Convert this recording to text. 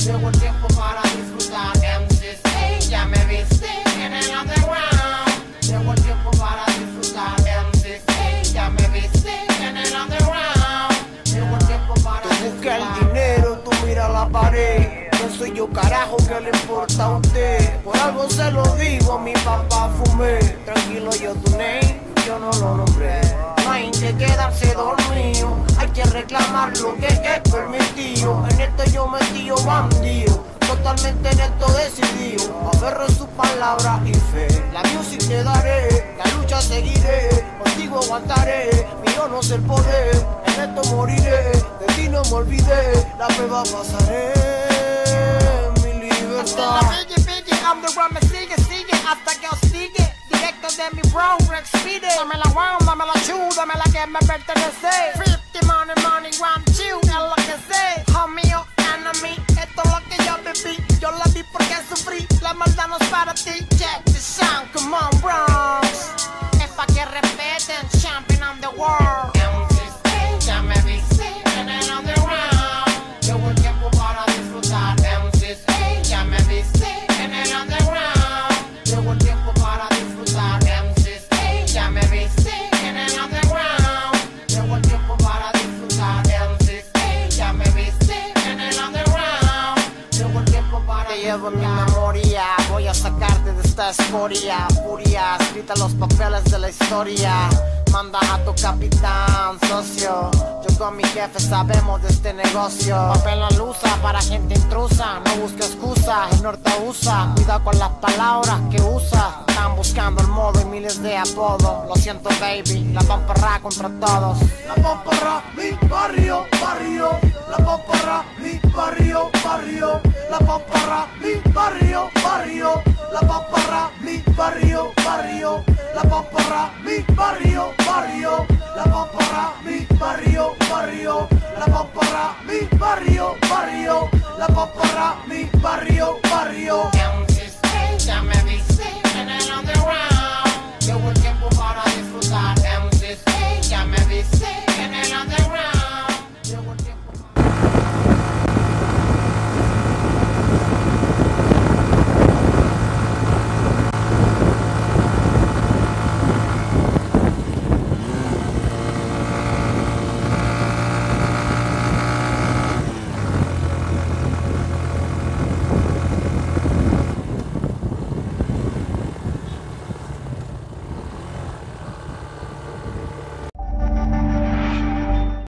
Llegó el tiempo para disfrutar. MCC, ya me viste en el underground. Llegó el tiempo para disfrutar. MCC, ya me viste en el underground. Llegó el tiempo para disfrutar. Tú buscas el dinero, tú mira la pared. No soy yo carajo, ¿qué le importa a usted? Por algo se lo digo, mi papá fumé. Tranquilo, yo tu name, yo no lo nombré. No hay que quedarse dormido, hay que reclamar lo que es permitido. En esto yo metido bandido, totalmente en esto decidido. Aferro en su palabra y fe. La music te daré, la lucha seguiré. Contigo aguantaré, mío no es el poder. En esto moriré, de ti no me olvidé. La prueba pasaré, mi libertad. I'm the one me sigue, hasta que os sigue. Directo de mi bro, Rex Speedy. Dame la one, dame la two, dame la que me pertenece. 50 money, 1, 2, es lo que sé. Homie o enemy, esto es lo que yo viví. Yo lo vi porque sufrí, la maldad no es para ti. Check the sound, come on Bronx. Es pa' que respeten, champion of the world. MCC, ya me viste en el underground. Llegó el tiempo para disfrutar. MCC, ya me viste en el underground. Llegó el tiempo para disfrutar. MCC, ya me viste en el underground. Llegó el tiempo para disfrutar. MCC, ya me viste en el underground. Llegó el tiempo para te llevo en mi memoria, voy a sacarte de esta escoria. Furia, escrita los papeles de la historia. Manda a tu capitán, socio. Yo con mi jefe sabemos de este negocio. Papel no lo usa para gente intrusa. No busca excusa, el norte usa. Cuida con las palabras que usa. Están buscando el modo y miles de apodos. Lo siento baby, la pamparra contra todos. La pamparra, mi barrio, barrio. La pamparra, mi barrio, barrio. La pamparra, mi barrio, barrio. La pamparra, mi barrio, barrio. La pamparra, mi barrio, barrio. La pamparra, mi barrio, barrio. La pamparra, mi barrio, barrio. La pamparra, mi barrio, barrio. MCC, ya me